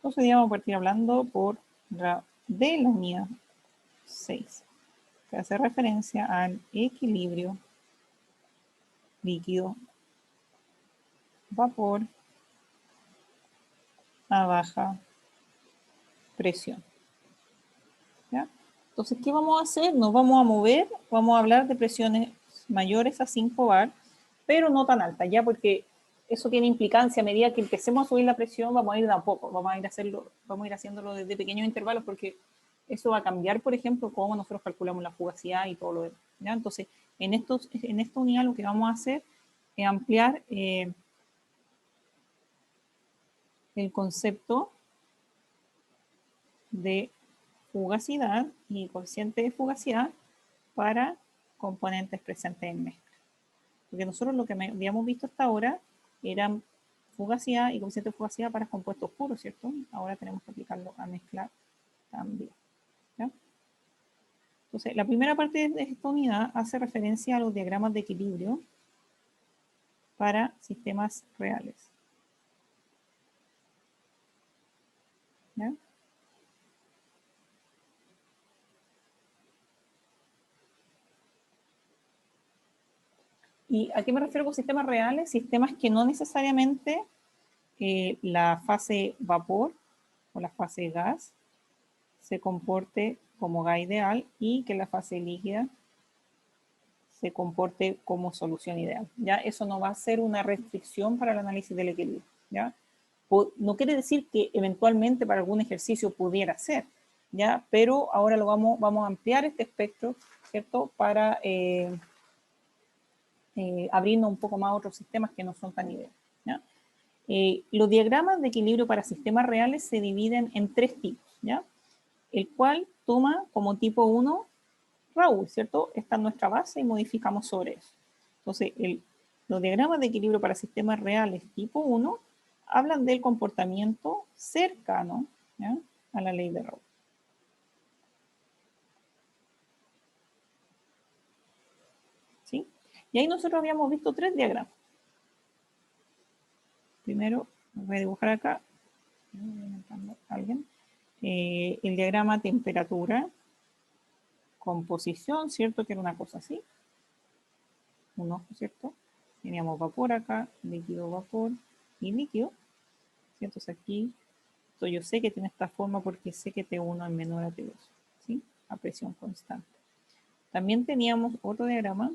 Entonces ya vamos a partir hablando de la unidad 6, que hace referencia al equilibrio líquido vapor a baja presión. ¿Ya? Entonces, ¿qué vamos a hacer? Nos vamos a mover, vamos a hablar de presiones mayores a 5 bar, pero no tan altas, ¿ya? Porque eso tiene implicancia. A medida que empecemos a subir la presión, vamos a ir de a poco, vamos a ir haciéndolo desde pequeños intervalos, porque eso va a cambiar, por ejemplo, cómo nosotros calculamos la fugacidad y todo lo demás, ¿ya? Entonces, en esta unidad lo que vamos a hacer es ampliar el concepto de fugacidad y coeficiente de fugacidad para componentes presentes en mezcla. Porque nosotros lo que habíamos visto hasta ahora eran fugacidad y coeficiente de fugacidad para compuestos puros, ¿cierto? Ahora tenemos que aplicarlo a mezcla también. ¿Ya? Entonces, la primera parte de esta unidad hace referencia a los diagramas de equilibrio para sistemas reales. ¿Ya? ¿Y a qué me refiero con sistemas reales? Sistemas que no necesariamente la fase vapor o la fase gas se comporte como gas ideal y que la fase líquida se comporte como solución ideal. ¿Ya? Eso no va a ser una restricción para el análisis del equilibrio. ¿Ya? No quiere decir que eventualmente para algún ejercicio pudiera ser, ¿ya? Pero ahora vamos a ampliar este espectro, ¿cierto? Para abrirnos un poco más a otros sistemas que no son tan ideales. ¿Ya? Los diagramas de equilibrio para sistemas reales se dividen en 3 tipos, ¿ya? El cual toma como tipo 1 Raúl, ¿cierto? Esta es nuestra base y modificamos sobre eso. Entonces, los diagramas de equilibrio para sistemas reales tipo 1 hablan del comportamiento cercano, ¿ya?, a la ley de Raúl. ¿Sí? Y ahí nosotros habíamos visto 3 diagramas. Primero, voy a dibujar acá, el diagrama temperatura, composición, ¿cierto? Que era una cosa así. Un ojo, ¿cierto? Teníamos vapor acá, líquido, vapor y líquido. Entonces aquí, yo sé que tiene esta forma porque sé que T1 es menor a T2, ¿sí? A presión constante. También teníamos otro diagrama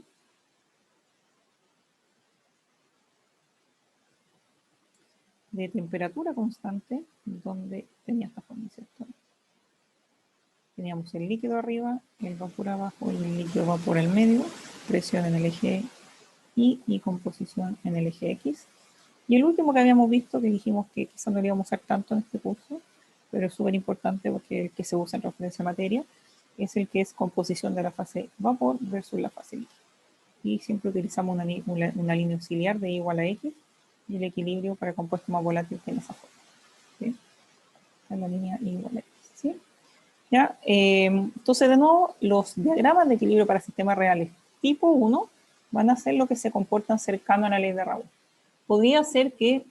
de temperatura constante, donde tenía esta forma, ¿cierto? Teníamos el líquido arriba, el vapor abajo y el líquido vapor al medio, presión en el eje Y y composición en el eje X. Y el último que habíamos visto, que dijimos que quizás no lo íbamos a usar tanto en este curso, pero es súper importante porque el que se usa en referencia a materia, es el que es composición de la fase vapor versus la fase líquida. Y siempre utilizamos una línea auxiliar de I igual a X y el equilibrio para compuestos más volátiles en esa forma. ¿Sí? En la línea I igual a X. ¿Sí? ¿Ya? Entonces, de nuevo, los diagramas de equilibrio para sistemas reales tipo 1 van a ser lo que se comportan cercano a la ley de Raoult. Podría ser que,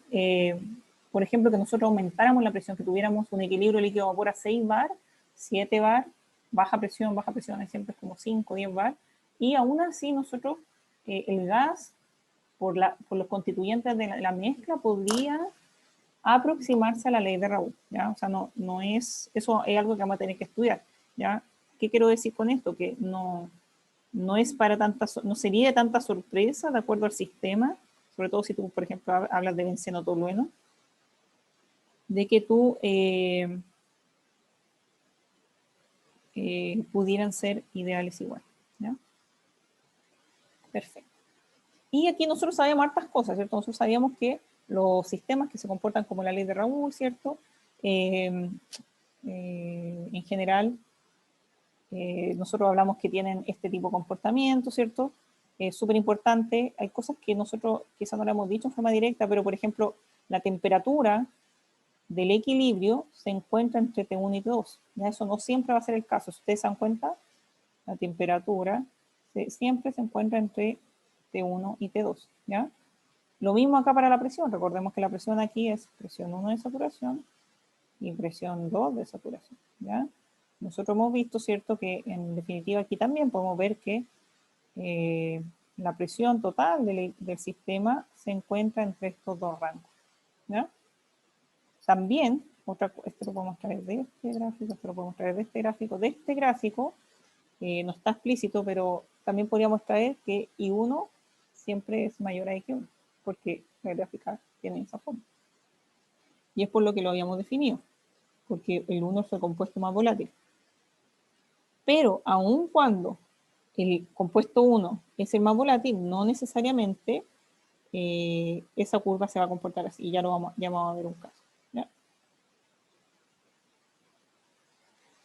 por ejemplo, que nosotros aumentáramos la presión, que tuviéramos un equilibrio líquido-vapor a 6 bar, 7 bar, baja presión siempre es como 5, 10 bar, y aún así nosotros, el gas, por los constituyentes de la mezcla, podría aproximarse a la ley de Raoult, ¿ya? O sea, no es, eso es algo que vamos a tener que estudiar, ¿ya? ¿Qué quiero decir con esto? Que no es para no sería de tanta sorpresa de acuerdo al sistema, sobre todo si tú, por ejemplo, hablas de benceno tolueno, de que tú pudieran ser ideales igual, ¿ya? Perfecto. Y aquí nosotros sabíamos hartas cosas, ¿cierto? Nosotros sabíamos que los sistemas que se comportan como la ley de Raoult, ¿cierto? En general, nosotros hablamos que tienen este tipo de comportamiento, ¿cierto? Es súper importante. Hay cosas que nosotros quizás no le hemos dicho en forma directa, pero por ejemplo, la temperatura del equilibrio se encuentra entre T1 y T2. Ya eso no siempre va a ser el caso. Si ustedes se dan cuenta, la temperatura siempre se encuentra entre T1 y T2, ¿ya? Lo mismo acá para la presión. Recordemos que la presión aquí es presión 1 de saturación y presión 2 de saturación, ¿ya? Nosotros hemos visto, ¿cierto?, que en definitiva aquí también podemos ver que la presión total del sistema se encuentra entre estos dos rangos, ¿ya? También, esto lo podemos traer de este gráfico, esto lo podemos traer de este gráfico. De este gráfico no está explícito, pero también podríamos traer que I1 siempre es mayor a X1, porque la gráfica tiene esa forma. Y es por lo que lo habíamos definido, porque el 1 es el compuesto más volátil. Pero aun cuando el compuesto 1 es el más volátil, no necesariamente esa curva se va a comportar así. Y ya vamos a ver un caso, ¿ya?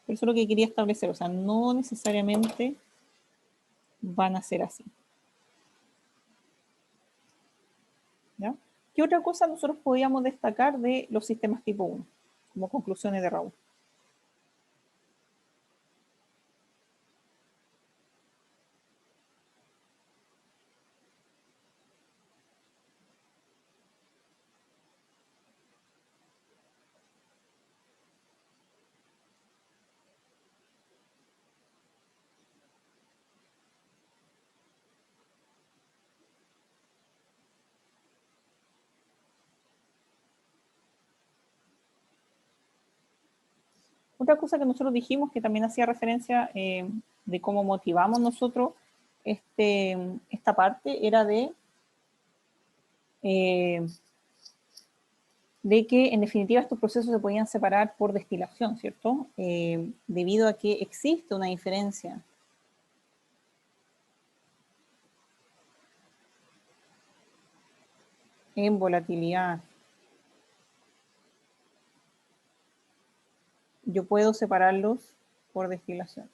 Eso es lo que quería establecer, o sea, no necesariamente van a ser así, ¿ya? ¿Qué otra cosa nosotros podíamos destacar de los sistemas tipo 1, como conclusiones de Raúl? Otra cosa que nosotros dijimos que también hacía referencia de cómo motivamos nosotros esta parte era eh, de que en definitiva estos procesos se podían separar por destilación, ¿cierto? Debido a que existe una diferencia en volatilidad. Yo puedo separarlos por destilación.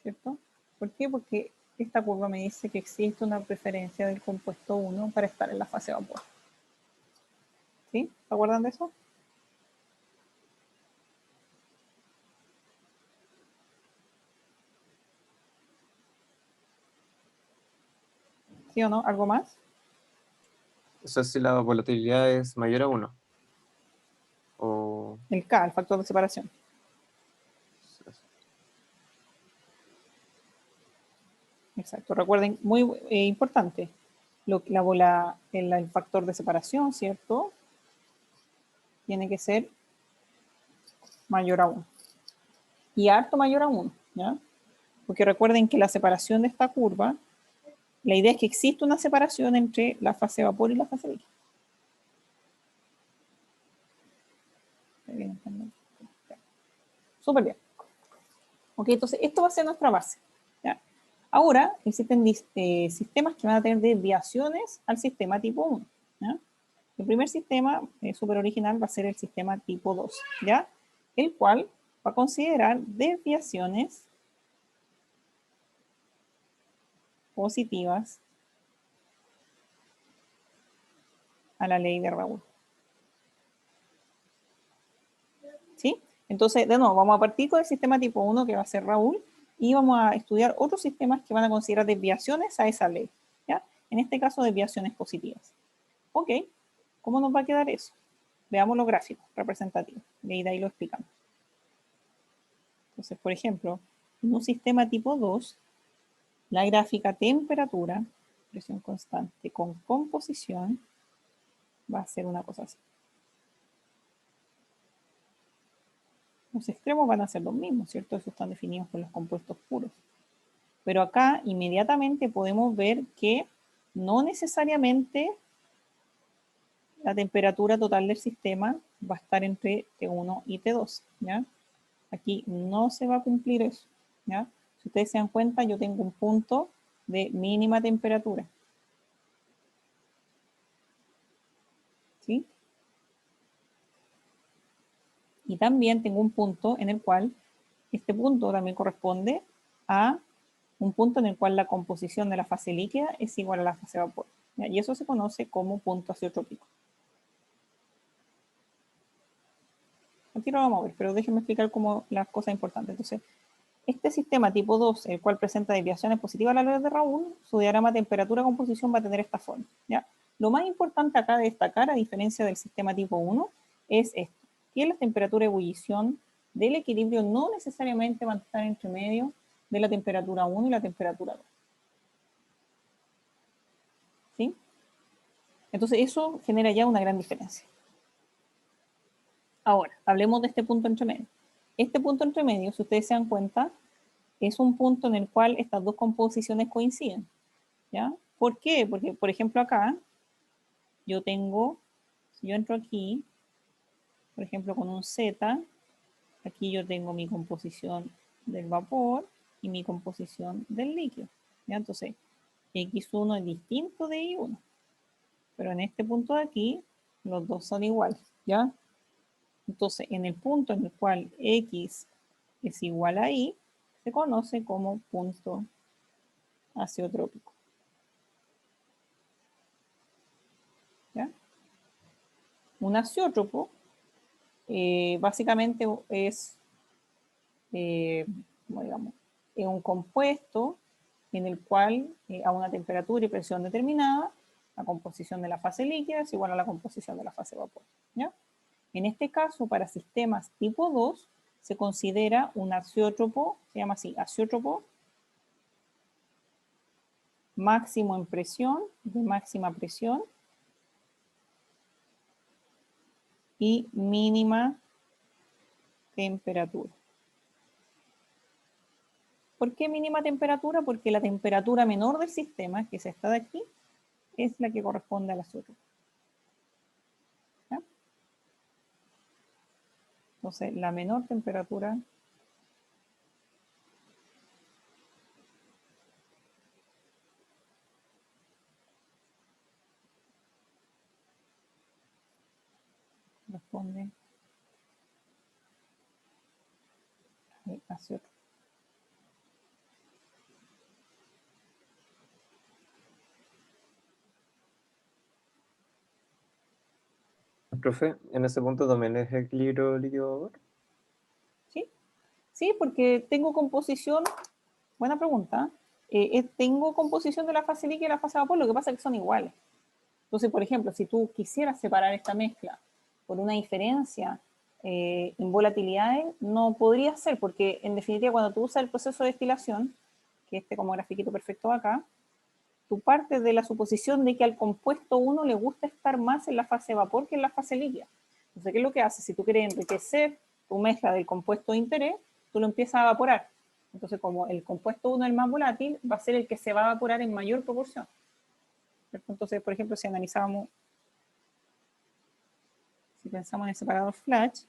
¿Cierto? ¿Por qué? Porque esta curva me dice que existe una preferencia del compuesto 1 para estar en la fase vapor. ¿Sí? ¿Se acuerdan de eso? ¿Sí o no? ¿Algo más? Eso es si la volatilidad es mayor a 1. O... El K, el factor de separación. Exacto. Recuerden, muy importante, el factor de separación, ¿cierto? Tiene que ser mayor a 1. Y harto mayor a 1, ¿ya? Porque recuerden que la separación de esta curva, la idea es que existe una separación entre la fase vapor y la fase líquida. Súper bien. Ok, entonces esto va a ser nuestra base, ¿ya? Ahora existen sistemas que van a tener desviaciones al sistema tipo 1, ¿ya? El primer sistema súper original va a ser el sistema tipo 2, ¿ya? El cual va a considerar desviaciones positivas a la ley de Raoult. ¿Sí? Entonces, de nuevo, vamos a partir con el sistema tipo 1 que va a ser Raoult y vamos a estudiar otros sistemas que van a considerar desviaciones a esa ley, ¿ya? En este caso, desviaciones positivas. Ok, ¿cómo nos va a quedar eso? Veamos los gráficos representativos y de ahí lo explicamos. Entonces, por ejemplo, en un sistema tipo 2, la gráfica temperatura, presión constante con composición, va a ser una cosa así. Los extremos van a ser los mismos, ¿cierto? Esos están definidos por los compuestos puros. Pero acá inmediatamente podemos ver que no necesariamente la temperatura total del sistema va a estar entre T1 y T2, ¿ya? Aquí no se va a cumplir eso, ¿ya? Si ustedes se dan cuenta, yo tengo un punto de mínima temperatura, ¿sí? Y también tengo un punto en el cual, este punto también corresponde a un punto en el cual la composición de la fase líquida es igual a la fase vapor, ¿ya? Y eso se conoce como punto azeotrópico. Aquí lo vamos a ver, pero déjenme explicar como las cosas importantes. Entonces, Este sistema tipo 2, el cual presenta desviaciones positivas a la ley de Raoul, su diagrama temperatura-composición va a tener esta forma, ¿ya? Lo más importante acá de destacar, a diferencia del sistema tipo 1, es esto, que la temperatura de ebullición del equilibrio no necesariamente va a estar entre medio de la temperatura 1 y la temperatura 2. ¿Sí? Entonces eso genera ya una gran diferencia. Ahora, hablemos de este punto entre medio. Este punto entre medio, si ustedes se dan cuenta, es un punto en el cual estas dos composiciones coinciden, ¿ya? ¿Por qué? Porque, por ejemplo, acá yo tengo, si yo entro aquí, por ejemplo, con un Z, aquí yo tengo mi composición del vapor y mi composición del líquido, ¿ya? Entonces, X1 es distinto de Y1, pero en este punto de aquí, los dos son iguales, ¿ya? Entonces, en el punto en el cual X es igual a Y, se conoce como punto azeotrópico. ¿Ya? Un azeótropo básicamente es, digamos, es un compuesto en el cual a una temperatura y presión determinada, la composición de la fase líquida es igual a la composición de la fase vapor. ¿Ya? En este caso, para sistemas tipo 2, se considera un azeótropo, se llama así, azeótropo máximo en presión, de máxima presión, y mínima temperatura. ¿Por qué mínima temperatura? Porque la temperatura menor del sistema, que es esta de aquí, es la que corresponde al azeótropo. ¿Ya? Entonces, la menor temperatura corresponde al azeótropo. Profe, en ese punto también es equilibrio líquido-vapor. ¿Sí? Sí, porque tengo composición, buena pregunta, tengo composición de la fase líquida y la fase vapor, lo que pasa es que son iguales. Entonces, por ejemplo, si tú quisieras separar esta mezcla por una diferencia en volatilidades, no podría ser, porque en definitiva cuando tú usas el proceso de destilación, que este como grafiquito perfecto acá, tú partes de la suposición de que al compuesto 1 le gusta estar más en la fase vapor que en la fase líquida. Entonces, ¿qué es lo que hace? Si tú quieres enriquecer tu mezcla del compuesto de interés, tú lo empiezas a evaporar. Entonces, como el compuesto 1 es el más volátil, va a ser el que se va a evaporar en mayor proporción. Entonces, por ejemplo, si analizamos, si pensamos en el separador flash,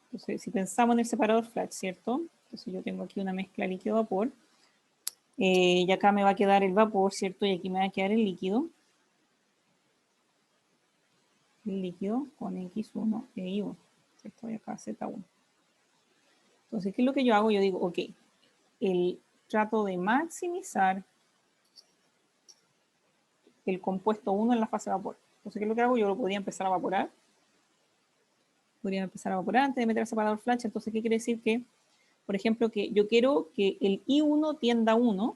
entonces si pensamos en el separador flash, ¿cierto? Entonces yo tengo aquí una mezcla líquido-vapor, y acá me va a quedar el vapor, ¿cierto? Y aquí me va a quedar el líquido con X1 e Y1, ¿cierto? Y acá Z1. Entonces, ¿qué es lo que yo hago? Yo digo, ok, trato de maximizar el compuesto 1 en la fase de vapor. Entonces, ¿qué es lo que hago? Yo lo podría empezar a evaporar. Podría empezar a evaporar antes de meter el separador flash. Entonces, ¿qué quiere decir? Que, por ejemplo, que yo quiero que el I1 tienda a 1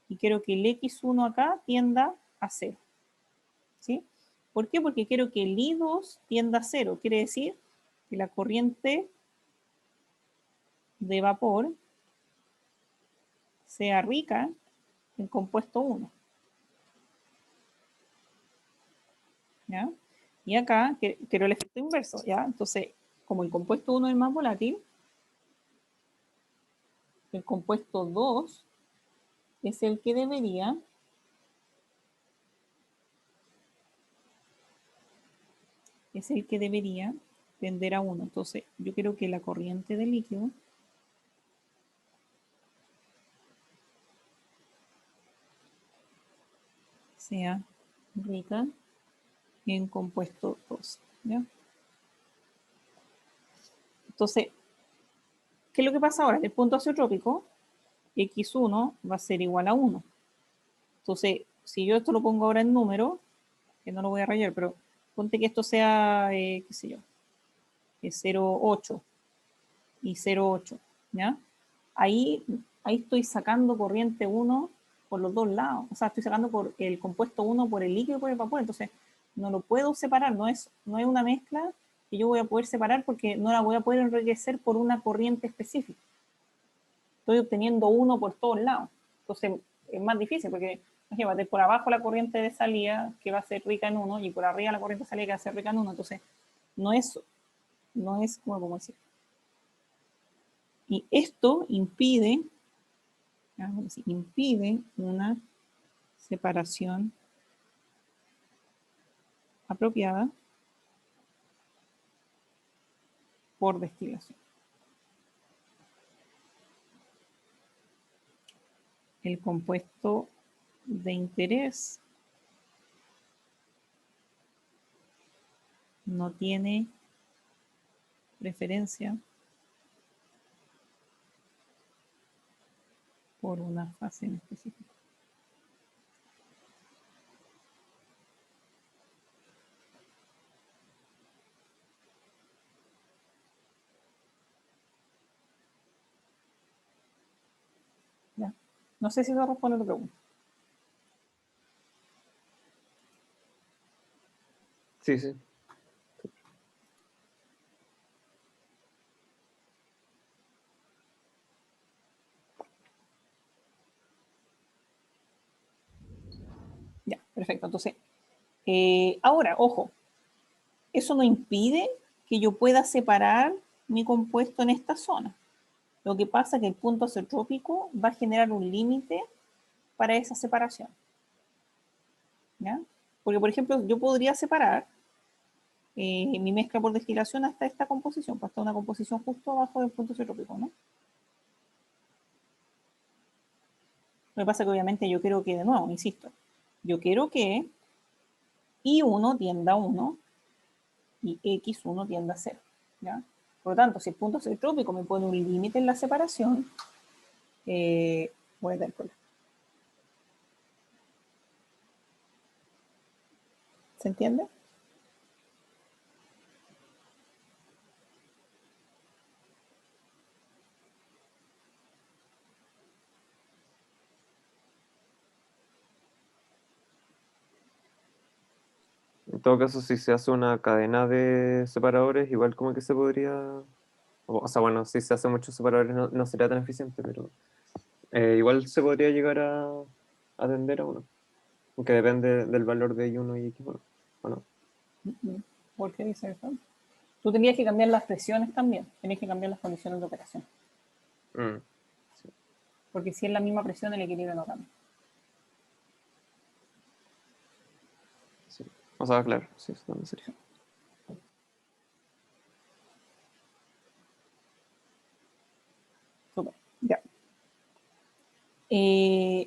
y quiero que el X1 acá tienda a 0. ¿Sí? ¿Por qué? Porque quiero que el I2 tienda a 0. Quiere decir que la corriente de vapor sea rica en compuesto 1. ¿Ya? Y acá quiero el efecto inverso, ¿ya? Entonces, como el compuesto 1 es más volátil, el compuesto 2 es el que debería tender a 1. Entonces, yo quiero que la corriente de líquido sea rica en compuesto 2. ¿Ya? Entonces, ¿qué es lo que pasa ahora? El punto azeotrópico, X1 va a ser igual a 1. Entonces, si yo esto lo pongo ahora en número, que no lo voy a rayar, pero ponte que esto sea, qué sé yo, es 0,8 y 0,8, ¿ya? Ahí estoy sacando corriente 1 por los dos lados, o sea, estoy sacando por el compuesto 1 por el líquido y por el vapor, entonces no lo puedo separar, no es una mezcla que yo voy a poder separar porque no la voy a poder enriquecer por una corriente específica. Estoy obteniendo 1 por todos lados, entonces es más difícil porque, imagínate, por abajo la corriente de salida que va a ser rica en 1 y por arriba la corriente de salida que va a ser rica en 1, entonces no es como decir. Y esto impide una separación apropiada por destilación. El compuesto de interés no tiene preferencia por una fase en específico. ¿Ya? No sé si eso responde a tu pregunta. Sí, sí. Ya, perfecto. Entonces, ahora, ojo, eso no impide que yo pueda separar mi compuesto en esta zona. Lo que pasa es que el punto acetrópico va a generar un límite para esa separación. ¿Ya? Porque, por ejemplo, yo podría separar mi mezcla por destilación hasta esta composición, hasta una composición justo abajo del punto acetrópico, ¿no? Lo que pasa es que obviamente yo quiero que, de nuevo, insisto, yo quiero que I1 tienda a 1 y X1 tienda a 0, ¿ya? Por lo tanto, si el punto acetrópico me pone un límite en la separación, voy a dar cola. ¿Se entiende? En todo caso, si se hace una cadena de separadores, igual como que se podría... O sea, bueno, si se hace muchos separadores no sería tan eficiente, pero igual se podría llegar a tender a uno. Aunque depende del valor de I1 y X1, ¿o no? ¿Por qué dice eso? Tú tendrías que cambiar las presiones también, tienes que cambiar las condiciones de operación. Sí. Porque si es la misma presión, el equilibrio no cambia. Sí. O sea, claro, sí, eso también sería. Súper, ya.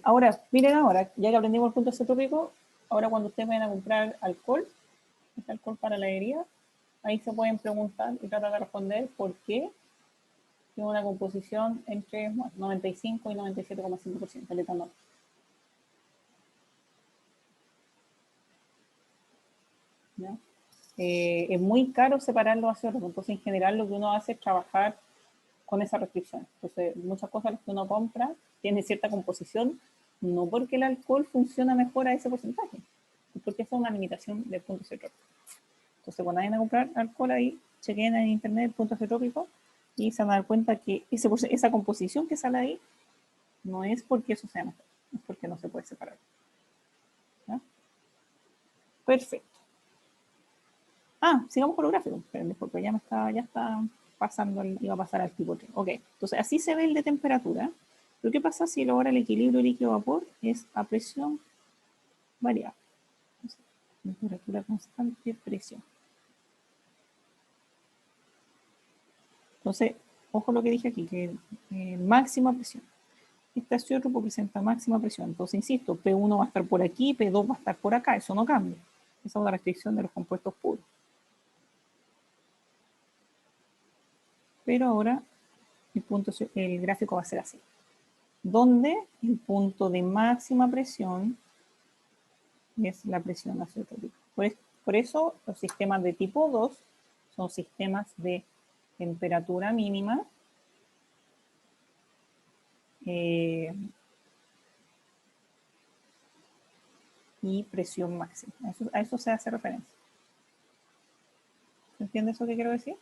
Ahora, miren ahora, ya que aprendimos el punto acetrópico, ahora cuando ustedes vayan a comprar alcohol, este alcohol para la herida, ahí se pueden preguntar y tratar de responder por qué tiene una composición entre 95 y 97,5% el etanol. ¿Ya? Es muy caro separar los ácidos, entonces en general lo que uno hace es trabajar con esa restricción. Entonces, muchas cosas que uno compra tienen cierta composición, no porque el alcohol funciona mejor a ese porcentaje, es porque es una limitación del punto acetrópico. Entonces, cuando vayan a comprar alcohol ahí, chequen en internet el punto acetrópico y se van a dar cuenta que esa composición que sale ahí no es porque eso sea mejor, es porque no se puede separar. ¿Ya? Perfecto. Sigamos con los gráficos, porque ya está pasando, iba a pasar al tipo 3. Ok, entonces así se ve el de temperatura. Pero ¿qué pasa si ahora el equilibrio líquido-vapor es a presión variable? Entonces, temperatura constante, presión. Entonces, ojo lo que dije aquí, que máxima presión. Este azeótropo presenta máxima presión. Entonces, insisto, P1 va a estar por aquí, P2 va a estar por acá. Eso no cambia. Esa es una restricción de los compuestos puros. Pero ahora el gráfico va a ser así, donde el punto de máxima presión es la presión azeotrópica. Por eso los sistemas de tipo 2 son sistemas de temperatura mínima y presión máxima. A eso se hace referencia. ¿Se entiende eso que quiero decir?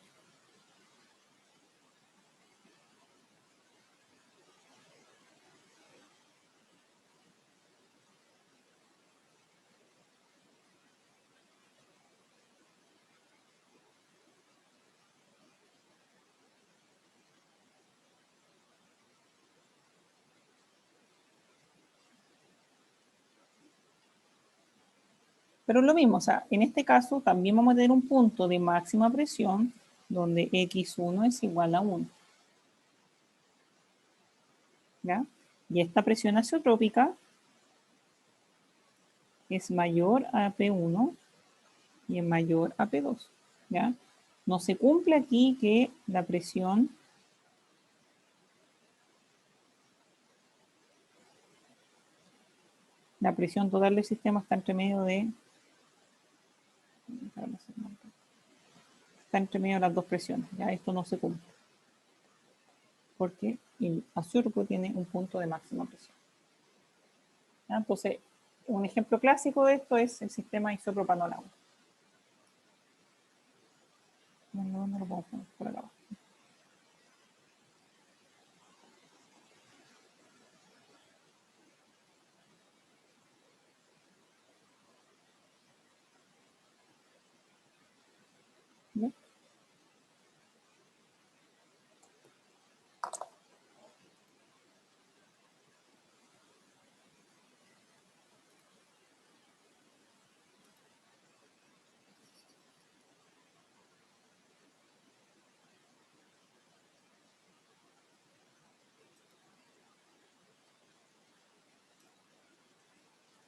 Pero es lo mismo, o sea, en este caso también vamos a tener un punto de máxima presión donde X1 es igual a 1. ¿Ya? Y esta presión azeotrópica es mayor a P1 y es mayor a P2. ¿Ya? No se cumple aquí que la presión total del sistema está entre medio de las dos presiones. Ya esto no se cumple porque el azeótropo tiene un punto de máxima presión. ¿Ya? Entonces, un ejemplo clásico de esto es el sistema isopropano al agua. No lo puedo poner por acá abajo. ¿Ya?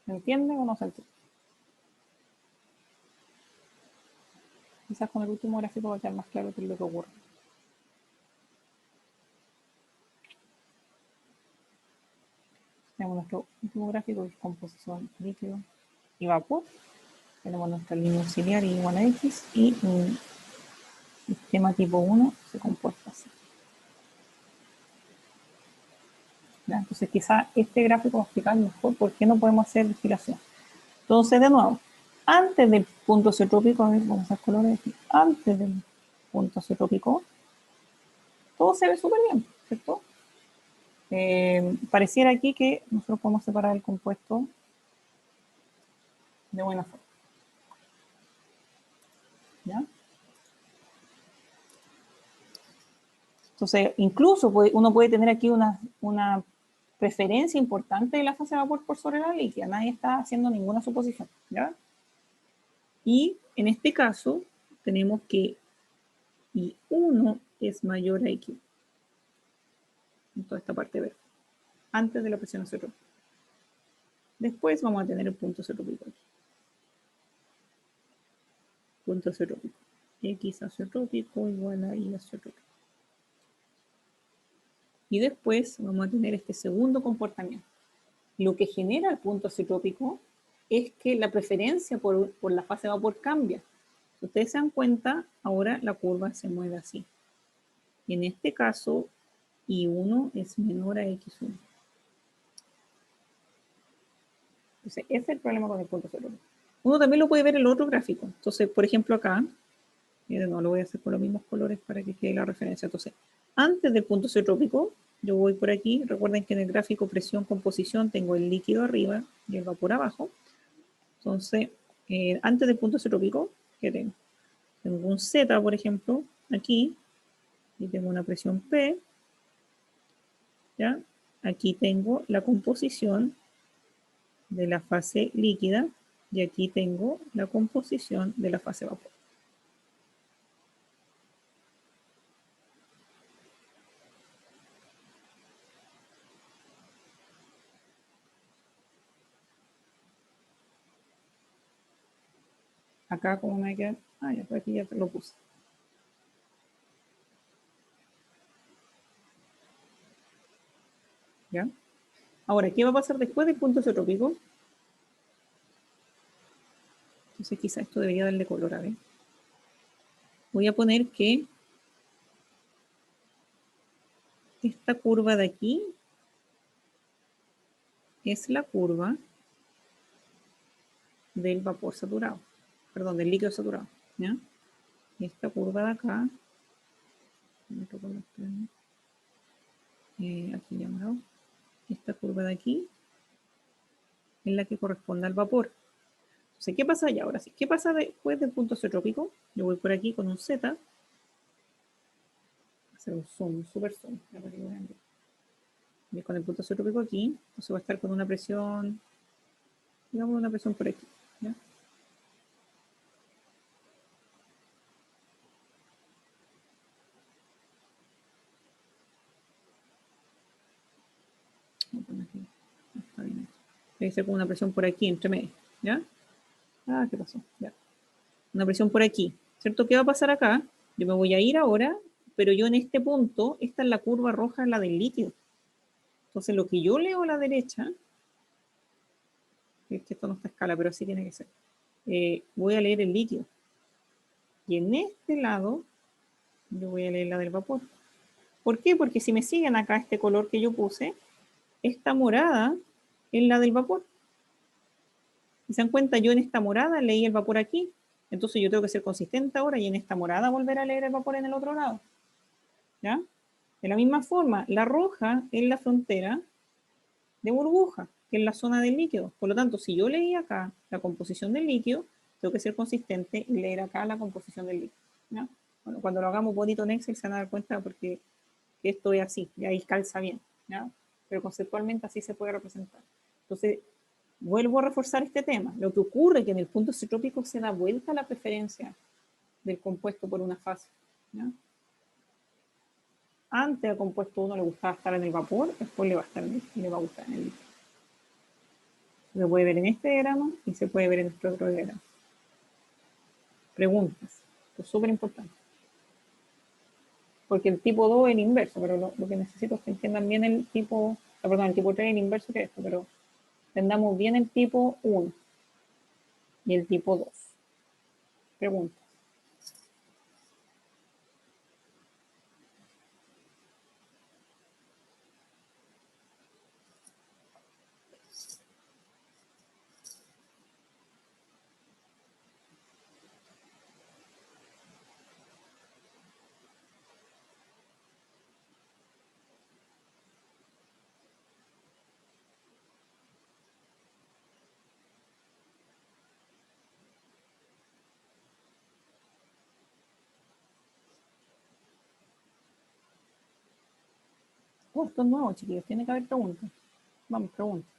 ¿Se entiende o no se entiende? Quizás con el último gráfico va a quedar más claro qué es lo que ocurre. Tenemos nuestro último gráfico de composición líquido y vapor. Tenemos nuestra línea auxiliar igual a X y un sistema tipo 1 se comporta así. ¿Ya? Entonces quizá este gráfico va a explicar mejor por qué no podemos hacer destilación. Entonces, de nuevo, antes del punto azeotrópico, a ver, vamos a usar colores aquí, antes del punto azeotrópico, todo se ve súper bien, ¿cierto? Pareciera aquí que nosotros podemos separar el compuesto de buena forma. ¿Ya? Entonces, incluso uno puede tener aquí una preferencia importante de la fase de vapor por sobre la líquida. Nadie está haciendo ninguna suposición. ¿Ya? Y en este caso, tenemos que I1 es mayor a X. En toda esta parte verde. Antes de la presión azeotrópica. Después vamos a tener el punto azeotrópico aquí. Punto azeotrópico. X azeotrópico igual a Y azeotrópico. Y después vamos a tener este segundo comportamiento. Lo que genera el punto azeotrópico es que la preferencia por la fase de vapor cambia. Si ustedes se dan cuenta, ahora la curva se mueve así. Y en este caso, I1 es menor a X1. Entonces, ese es el problema con el punto azeotrópico. Uno también lo puede ver en el otro gráfico. Entonces, por ejemplo, acá, miren, no lo voy a hacer con los mismos colores para que quede la referencia. Entonces, antes del punto azeotrópico, yo voy por aquí. Recuerden que en el gráfico presión-composición tengo el líquido arriba y el vapor abajo. Entonces, antes del punto azeotrópico, ¿qué tengo? Tengo un Z, por ejemplo, aquí, y tengo una presión P. ¿Ya? Aquí tengo la composición de la fase líquida y aquí tengo la composición de la fase vapor. Acá como me queda, ya por aquí ya te lo puse. ¿Ya? Ahora, ¿qué va a pasar después del punto azeotrópico? Entonces quizá esto debería darle color, a ver. voy a poner que esta curva de aquí es la curva del vapor saturado, perdón, del líquido saturado, ¿ya? Y esta curva de acá, aquí llamado, esta curva de aquí es la que corresponde al vapor. Entonces, ¿qué pasa allá ahora sí? ¿Qué pasa después del punto isotrópico? Yo voy por aquí con un Z, voy a hacer un zoom, un super zoom, y con el punto isotrópico aquí, entonces va a estar con una presión, digamos una presión por aquí, ¿ya? Está bien. Debe ser como una presión por aquí, entre medio, ¿ya? Ah, ¿qué pasó? Ya. Una presión por aquí, ¿cierto? ¿Qué va a pasar acá? Yo me voy a ir ahora, pero yo en este punto, esta es la curva roja, la del líquido. Entonces, lo que yo leo a la derecha, es que esto no está a escala, pero así tiene que ser. Voy a leer el líquido. Y en este lado, yo voy a leer la del vapor. ¿Por qué? Porque si me siguen acá este color que yo puse, esta morada es la del vapor. Si se dan cuenta, yo en esta morada leí el vapor aquí. Entonces yo tengo que ser consistente ahora y en esta morada volver a leer el vapor en el otro lado. ¿Ya? De la misma forma, la roja es la frontera de burbuja, que es la zona del líquido. Por lo tanto, si yo leí acá la composición del líquido, tengo que ser consistente y leer acá la composición del líquido. ¿Ya? Bueno, cuando lo hagamos bonito en Excel se van a dar cuenta porque esto es así, y ahí calza bien. ¿Ya? Pero conceptualmente así se puede representar. Entonces, vuelvo a reforzar este tema. Lo que ocurre es que en el punto isotrópico se da vuelta la preferencia del compuesto por una fase. ¿Ya? Antes al compuesto 1 le gustaba estar en el vapor, después le va a gustar en el líquido. Se puede ver en este diagrama y se puede ver en este otro diagrama. Preguntas. Esto es súper importante. Porque el tipo 2 es el inverso, pero lo que necesito es que entiendan bien el tipo, perdón, el tipo 3 es el inverso que esto, pero entendamos bien el tipo 1 y el tipo 2. Preguntas. Oh, esto es nuevo, chiquillos. Tiene que haber preguntas. Vamos, preguntas.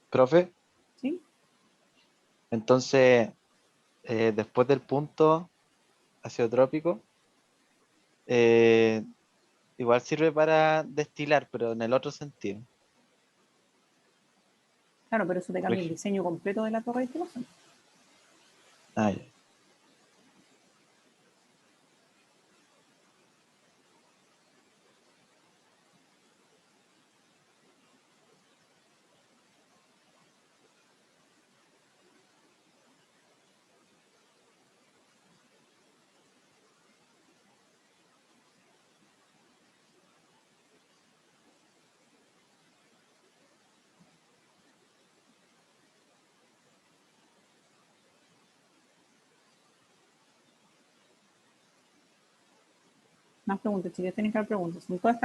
Profe, ¿Sí? entonces, después del punto azeotrópico, eh, igual sirve para destilar, pero en el otro sentido. Claro, pero eso te Por cambia el ejemplo. diseño completo de la torre de destilación. Ah, ya. Más preguntas, chicos, tienen que haber preguntas. Son todos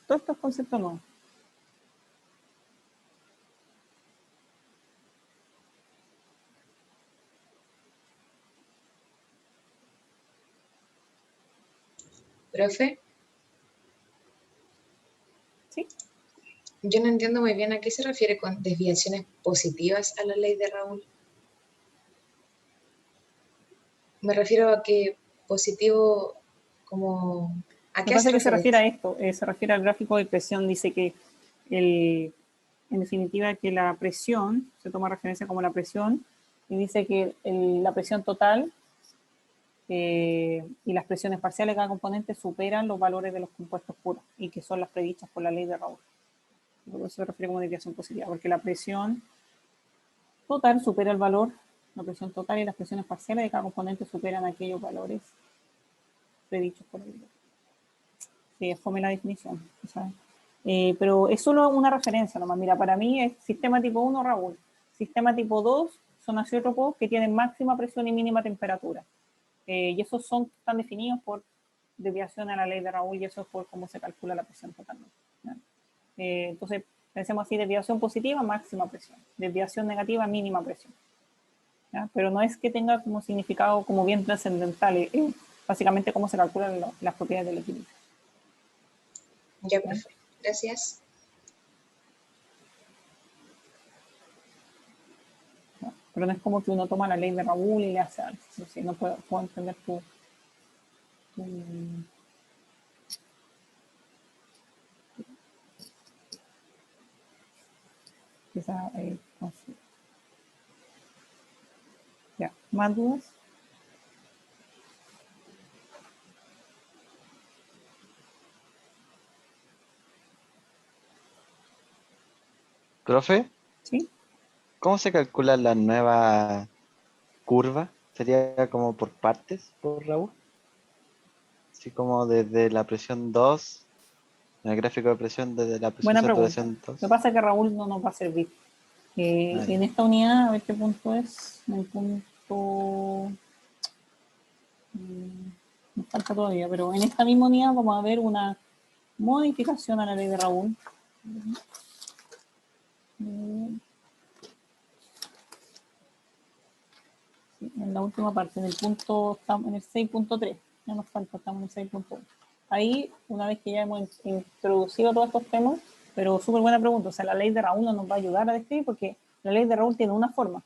estos conceptos nuevos. Profe, ¿Sí? yo no entiendo muy bien a qué se refiere con desviaciones positivas a la ley de Raúl. me refiero a que positivo, como... ¿A Me qué parece hace que se refiere referencia? a esto, se refiere al gráfico de presión, dice que en definitiva que la presión, se toma referencia como la presión, y dice que la presión total y las presiones parciales de cada componente superan los valores de los compuestos puros, y que son las previstas por la ley de Raoul. Por eso se refiere como desviación positiva, porque la presión total supera el valor, la presión total y las presiones parciales de cada componente superan aquellos valores predichos por el ley. Sí, es fome la definición, ¿sabes? Pero es solo una referencia nomás. Mira, para mí es sistema tipo 1, Raúl. Sistema tipo 2 son azeótropos que tienen máxima presión y mínima temperatura. Y esos están definidos por desviación a la ley de Raúl, y eso es por cómo se calcula la presión totalmente. Entonces, pensemos así: desviación positiva, máxima presión; desviación negativa, mínima presión. ¿Ya? Pero no es que tenga como significado como bien trascendental, es básicamente cómo se calculan las propiedades del equilibrio. Ya, profe. Gracias. ¿No? Pero no es como que uno toma la ley de Raúl y le hace algo. Sí, no puedo entender tu quizá, no sé. Ya, ¿más dudas? Profe, ¿Sí? ¿cómo se calcula la nueva curva? ¿Sería como por partes, por Raúl? Así como desde la presión 2, en el gráfico de presión desde la presión Buena pregunta. saturación Lo que 2. pasa es que Raúl no nos va a servir. Ah, En ya. esta unidad, a ver qué punto es. En el punto... nos falta todavía, pero en esta misma unidad vamos a ver una modificación a la ley de Raúl. Sí, en la última parte, en el punto, estamos en el 6.3, ya nos falta, estamos en el 6.1. Ahí, una vez que ya hemos introducido todos estos temas, pero súper buena pregunta, o sea, la ley de Raúl no nos va a ayudar a describir, porque la ley de Raúl tiene una forma.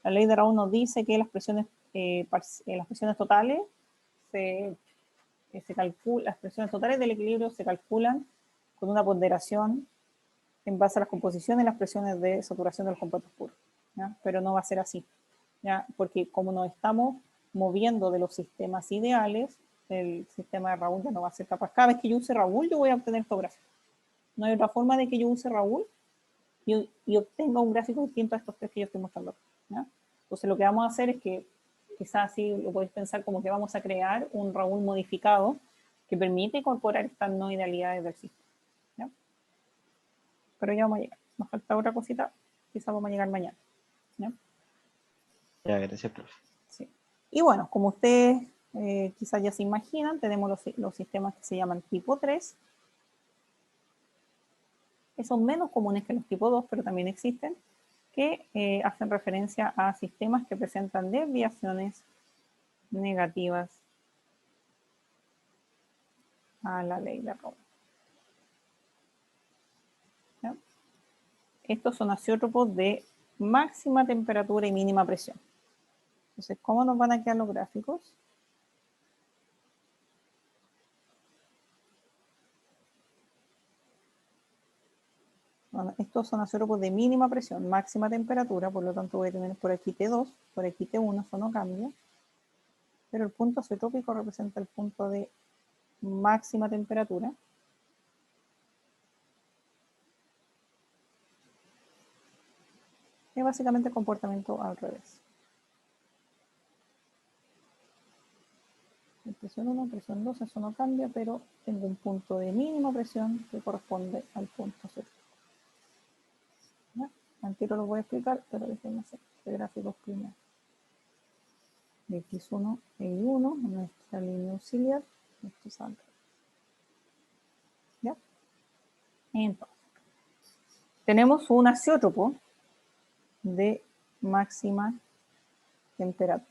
La ley de Raúl nos dice que las presiones totales se calculan, las presiones totales del equilibrio se calculan con una ponderación en base a las composiciones y las presiones de saturación de los compuestos puros, ¿ya? Pero no va a ser así, ¿ya? Porque como nos estamos moviendo de los sistemas ideales, el sistema de Raúl ya no va a ser capaz. Cada vez que yo use Raúl, yo voy a obtener estos gráficos. No hay otra forma de que yo use Raúl y obtenga un gráfico distinto a estos tres que yo estoy mostrando, ¿ya? Entonces lo que vamos a hacer es que, quizás así lo podéis pensar como que vamos a crear un Raúl modificado que permite incorporar estas no idealidades del sistema, ¿ya? Pero ya vamos a llegar. Nos falta otra cosita, quizás vamos a llegar mañana, ¿ya? Ya, gracias, profe. Sí. Y bueno, como ustedes quizás ya se imaginan, tenemos los sistemas que se llaman tipo 3, que son menos comunes que los tipo 2, pero también existen, que hacen referencia a sistemas que presentan desviaciones negativas a la ley de Raoult. ¿Ya? Estos son azeótropos de máxima temperatura y mínima presión. Entonces, ¿cómo nos van a quedar los gráficos? Bueno, estos son azeótropos de mínima presión, máxima temperatura, por lo tanto voy a tener por aquí T2, por aquí T1, eso no cambia. Pero el punto azeotrópico representa el punto de máxima temperatura. Es básicamente comportamiento al revés. Presión 1, presión 2, eso no cambia, pero tengo un punto de mínima presión que corresponde al punto azeotrópico. Al tiro lo voy a explicar, pero déjenme hacer este gráfico primero. X1 y Y1, nuestra línea auxiliar, esto es al revés. ¿Ya? Entonces, tenemos un azeótropo de máxima temperatura.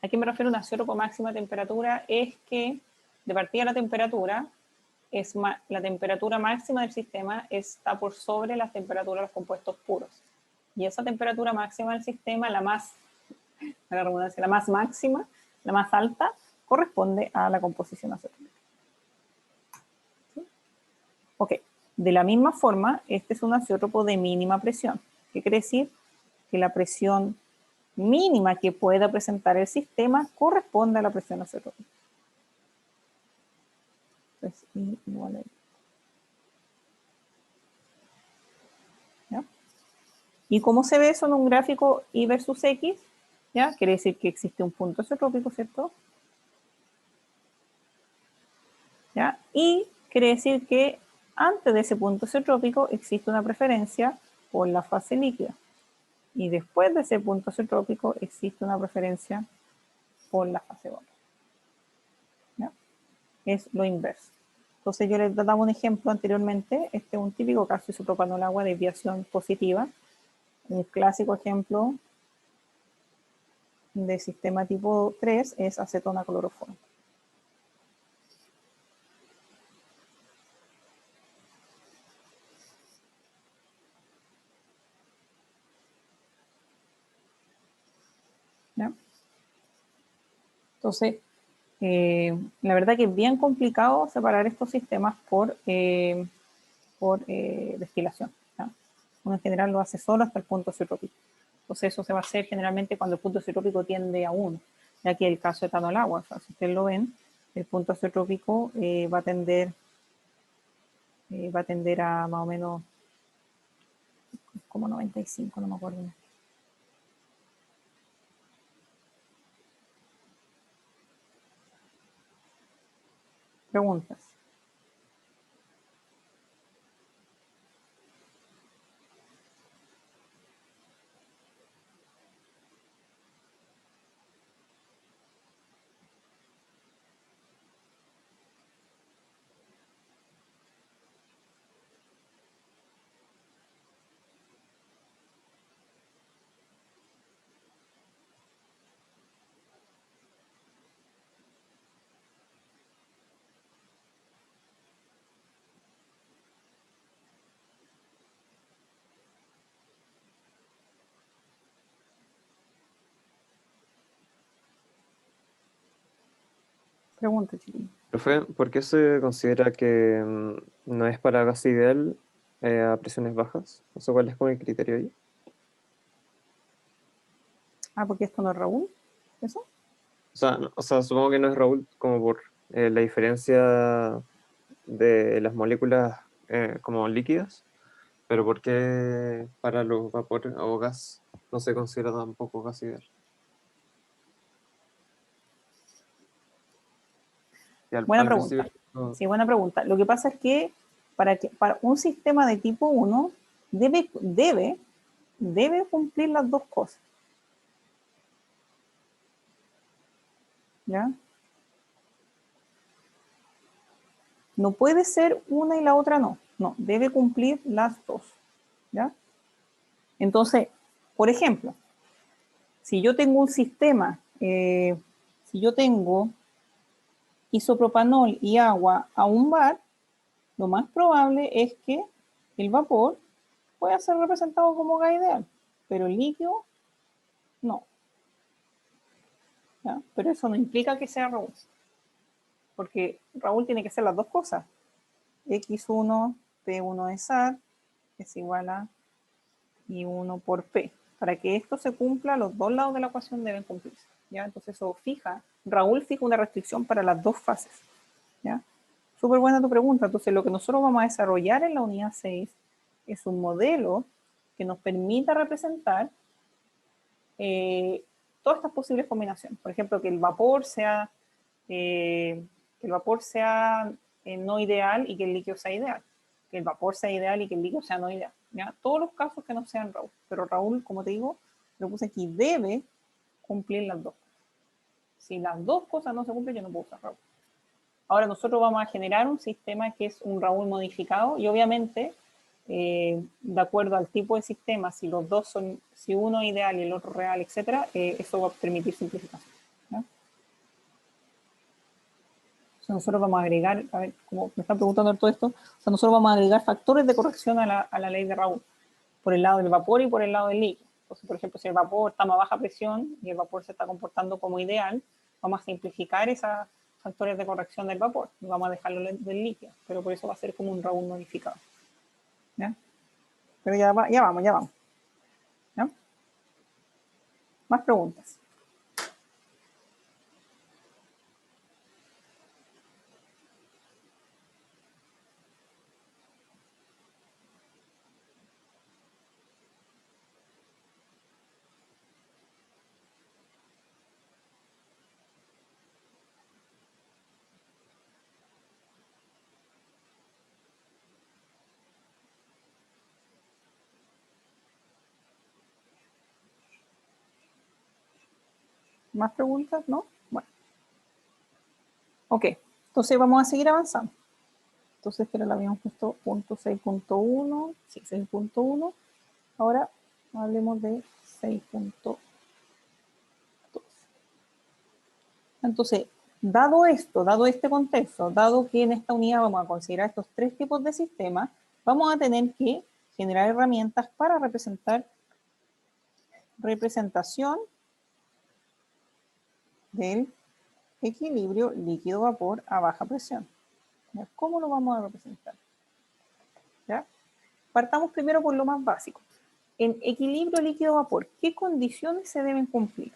¿A qué me refiero un azeótropo máxima temperatura? Es que de partida la temperatura la temperatura máxima del sistema está por sobre la temperatura de los compuestos puros. Y esa temperatura máxima del sistema, la más la redundancia, la más máxima, la más alta, corresponde a la composición azotrópica. ¿Sí? Ok, de la misma forma, este es un azeótropo de mínima presión. ¿Qué quiere decir? Que la presión mínima que pueda presentar el sistema corresponde a la presión azeotrópica. Entonces, I igual a I. ¿Ya? ¿Y cómo se ve eso en un gráfico Y versus X? ¿Ya? Quiere decir que existe un punto azeotrópico, ¿cierto? ¿Ya? Y quiere decir que antes de ese punto azeotrópico existe una preferencia por la fase líquida. Y después de ese punto azeotrópico existe una preferencia por la fase vapor. ¿Ya? Es lo inverso. Entonces yo les daba un ejemplo anteriormente. Este es un típico caso de isopropanol agua, desviación positiva. Un clásico ejemplo de sistema tipo 3 es acetona cloroformo. ¿Ya? Entonces, la verdad que es bien complicado separar estos sistemas por destilación. ¿Ya? Uno en general lo hace solo hasta el punto azeotrópico. Entonces eso se va a hacer generalmente cuando el punto azeotrópico tiende a 1, ya que el caso de etanol agua, o sea, si ustedes lo ven, el punto azeotrópico va a tender a más o menos como 95, no me acuerdo. Preguntas. Pregunta, chiquillos. Profe, ¿por qué se considera que no es para gas ideal a presiones bajas? O sea, ¿cuál es como el criterio ahí? Ah, porque esto no es Raúl. ¿Eso? O sea, supongo que no es Raúl como por la diferencia de las moléculas como líquidas, pero ¿por qué para los vapores o gas no se considera tampoco gas ideal? Y Buena al pregunta. principio, Sí, buena pregunta. Lo que pasa es que para un sistema de tipo 1 debe cumplir las dos cosas. ¿Ya? No puede ser una y la otra no. No, debe cumplir las dos. ¿Ya? Entonces, por ejemplo, si yo tengo un sistema, si yo tengo isopropanol y agua a un bar, lo más probable es que el vapor pueda ser representado como gas ideal, pero el líquido no. ¿Ya? Pero eso no implica que sea Raúl, porque Raúl tiene que ser las dos cosas. X1, P1 de SAT es igual a I1 por P. Para que esto se cumpla, los dos lados de la ecuación deben cumplirse. ¿Ya? Entonces eso Raúl fija una restricción para las dos fases. ¿Ya? Súper buena tu pregunta. Entonces lo que nosotros vamos a desarrollar en la unidad 6 es un modelo que nos permita representar todas estas posibles combinaciones. Por ejemplo, que el vapor sea no ideal y que el líquido sea ideal. Que el vapor sea ideal y que el líquido sea no ideal. ¿Ya? Todos los casos que no sean Raúl. Pero Raúl, como te digo, lo puse aquí, debe cumplir las dos. Si las dos cosas no se cumplen, yo no puedo usar Raúl. Ahora nosotros vamos a generar un sistema que es un Raúl modificado y obviamente, de acuerdo al tipo de sistema, si los dos son, si uno es ideal y el otro real, etcétera, eso va a permitir simplificación. ¿Ya? O sea, nosotros vamos a agregar, a ver, como me están preguntando todo esto, o sea, nosotros vamos a agregar factores de corrección a la ley de Raúl, por el lado del vapor y por el lado del líquido. Entonces, por ejemplo, si el vapor está a baja presión y el vapor se está comportando como ideal, vamos a simplificar esos factores de corrección del vapor y vamos a dejarlo del líquido, pero por eso va a ser como un Raoult modificado. ¿Ya? Pero ya vamos. ¿Ya? Más preguntas. ¿Más preguntas? ¿No? Bueno. Ok, entonces vamos a seguir avanzando. Entonces, pero lo habíamos puesto punto 6.1, sí, 6.1. Ahora hablemos de 6.2. Entonces, dado esto, dado este contexto, dado que en esta unidad vamos a considerar estos tres tipos de sistemas, vamos a tener que generar herramientas para representación del equilibrio líquido-vapor a baja presión. ¿Ya? ¿Cómo lo vamos a representar? ¿Ya? Partamos primero por lo más básico. En equilibrio líquido-vapor, ¿qué condiciones se deben cumplir?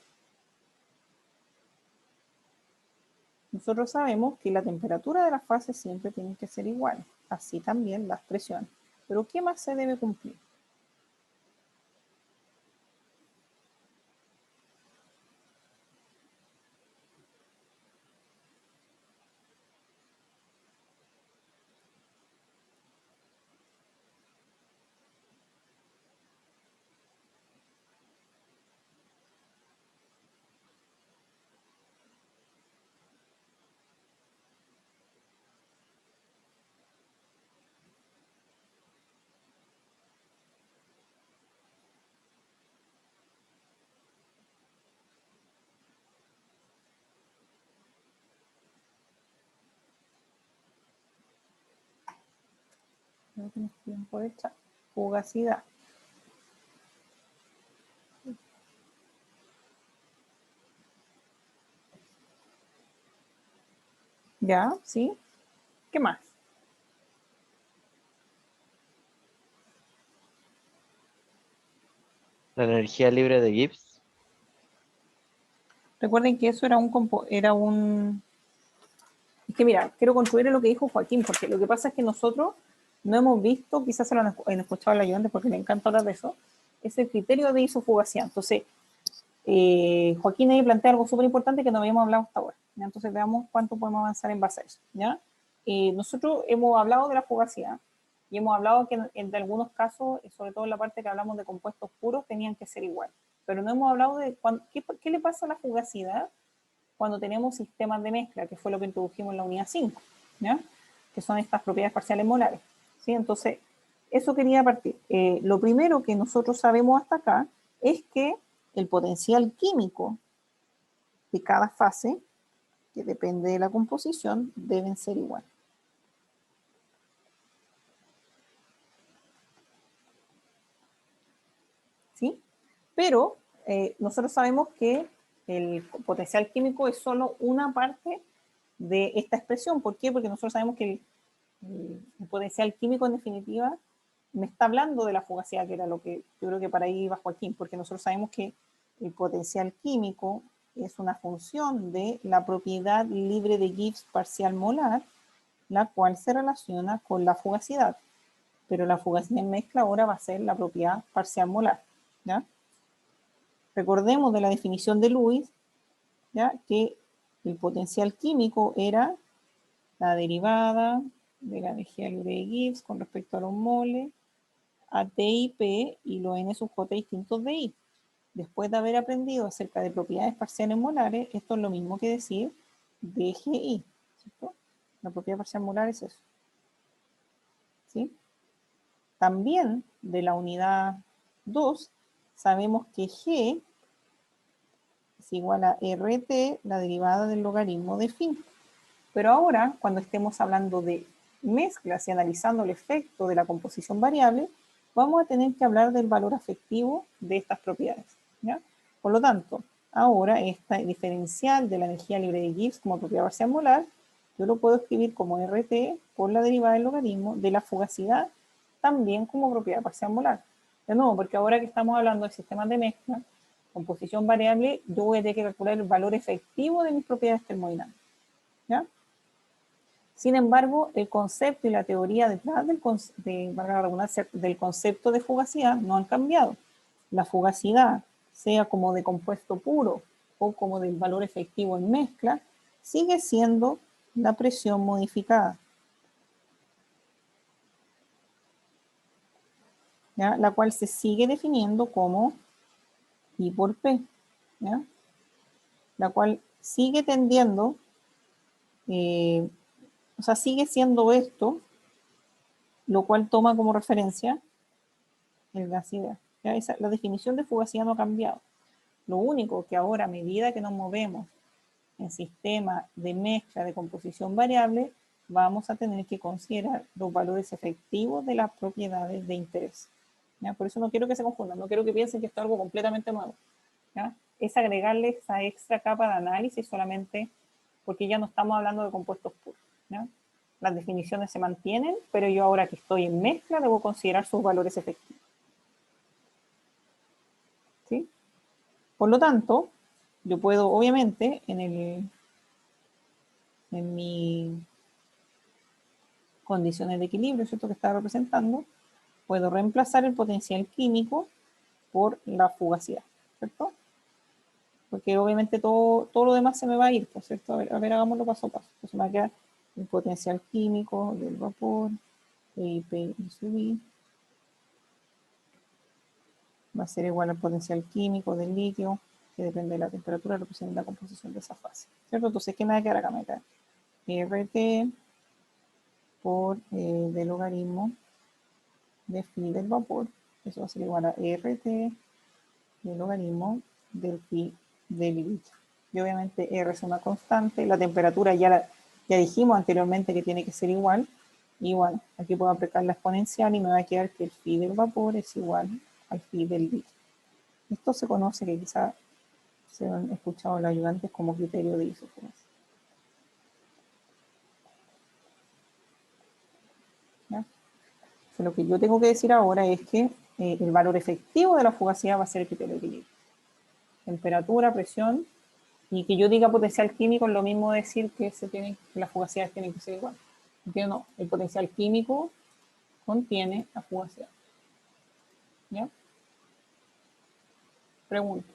Nosotros sabemos que la temperatura de las fases siempre tiene que ser igual, así también las presiones. Pero ¿qué más se debe cumplir? No tienes tiempo de chat. Fugacidad. ¿Ya? ¿Sí? ¿Qué más? La energía libre de Gibbs. Recuerden que eso era un... Es que mira, quiero construir lo que dijo Joaquín, porque lo que pasa es que nosotros no hemos visto, quizás se lo han escuchado al ayudante porque le encanta hablar de eso, es el criterio de isofugacidad. Entonces, Joaquín ahí plantea algo súper importante que no habíamos hablado hasta ahora. ¿Ya? Entonces veamos cuánto podemos avanzar en base a eso. ¿Ya? Nosotros hemos hablado de la fugacidad y hemos hablado que en algunos casos, sobre todo en la parte que hablamos de compuestos puros, tenían que ser igual. Pero no hemos hablado de qué le pasa a la fugacidad cuando tenemos sistemas de mezcla, que fue lo que introdujimos en la unidad 5, ¿ya? Que son estas propiedades parciales molares. ¿Sí? Entonces, eso quería partir. Lo primero que nosotros sabemos hasta acá es que el potencial químico de cada fase, que depende de la composición, deben ser iguales. ¿Sí? Pero nosotros sabemos que el potencial químico es solo una parte de esta expresión. ¿Por qué? Porque nosotros sabemos que el potencial químico, en definitiva, me está hablando de la fugacidad, que era lo que yo creo que para ahí iba Joaquín, porque nosotros sabemos que el potencial químico es una función de la propiedad libre de Gibbs parcial molar, la cual se relaciona con la fugacidad. Pero la fugacidad en mezcla ahora va a ser la propiedad parcial molar. ¿Ya? Recordemos de la definición de Lewis, ¿ya? Que el potencial químico era la derivada de la energía libre de Gibbs con respecto a los moles, a T y P y los N sub J distintos de I. Después de haber aprendido acerca de propiedades parciales molares, esto es lo mismo que decir DGI, ¿cierto? La propiedad parcial molar es eso. ¿Sí? También de la unidad 2 sabemos que G es igual a RT, la derivada del logaritmo de phi. Pero ahora, cuando estemos hablando de mezclas y analizando el efecto de la composición variable, vamos a tener que hablar del valor afectivo de estas propiedades, ¿ya? Por lo tanto, ahora esta diferencial de la energía libre de Gibbs como propiedad parcial molar, yo lo puedo escribir como RT por la derivada del logaritmo de la fugacidad también como propiedad parcial molar. De nuevo, porque ahora que estamos hablando de sistemas de mezcla, composición variable, yo voy a tener que calcular el valor efectivo de mis propiedades termodinámicas, ¿ya? Sin embargo, el concepto y la teoría detrás del concepto de fugacidad no han cambiado. La fugacidad, sea como de compuesto puro o como del valor efectivo en mezcla, sigue siendo la presión modificada, ¿ya? La cual se sigue definiendo como I por P, ¿ya? La cual sigue tendiendo, o sea, sigue siendo esto, lo cual toma como referencia el gas ideal. ¿Ya? La definición de fugacidad no ha cambiado. Lo único que ahora, a medida que nos movemos en sistemas de mezcla de composición variable, vamos a tener que considerar los valores efectivos de las propiedades de interés. ¿Ya? Por eso no quiero que se confundan, no quiero que piensen que esto es algo completamente nuevo. ¿Ya? Es agregarle esa extra capa de análisis solamente porque ya no estamos hablando de compuestos puros, ¿ya? Las definiciones se mantienen, pero yo ahora que estoy en mezcla debo considerar sus valores efectivos, ¿sí? Por lo tanto, yo puedo, obviamente, en mi condiciones de equilibrio, ¿cierto? Que está representando, puedo reemplazar el potencial químico por la fugacidad, ¿cierto? Porque obviamente todo lo demás se me va a ir, pues, ¿cierto? A ver, hagámoslo paso a paso. Entonces me va a quedar el potencial químico del vapor, P y sub I, va a ser igual al potencial químico del litio, que depende de la temperatura, representa la composición de esa fase, ¿cierto? Entonces, ¿qué me va a quedar acá? Me va a quedar RT por del logaritmo de phi del vapor, eso va a ser igual a RT del logaritmo del phi del litio. Y obviamente R es una constante, la temperatura ya dijimos anteriormente que tiene que ser igual, y bueno, aquí puedo aplicar la exponencial y me va a quedar que el phi del vapor es igual al phi del litio. Esto se conoce, que quizá se han escuchado los ayudantes, como criterio de isoferencia. ¿Ya? Entonces, lo que yo tengo que decir ahora es que el valor efectivo de la fugacidad va a ser el criterio de equilibrio. Temperatura, presión, y que yo diga potencial químico es lo mismo decir que las fugacidades tienen que ser igual. ¿Entiendes? No, el potencial químico contiene la fugacidad. ¿Ya? Pregunta.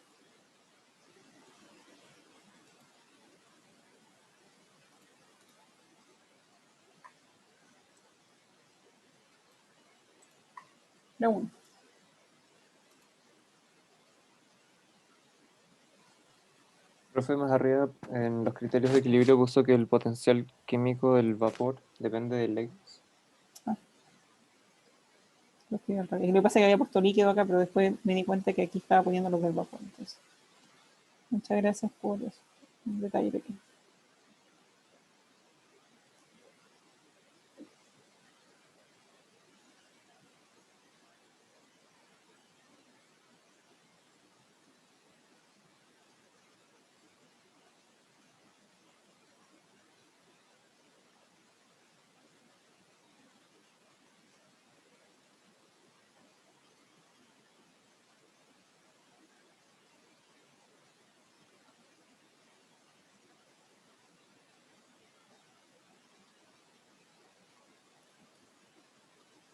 Pregunta. Profe, más arriba, en los criterios de equilibrio puso que el potencial químico del vapor depende del X. Lo que pasa es que había puesto líquido acá, pero después me di cuenta que aquí estaba poniendo lo del vapor. Entonces, muchas gracias por eso. Un detalle pequeño.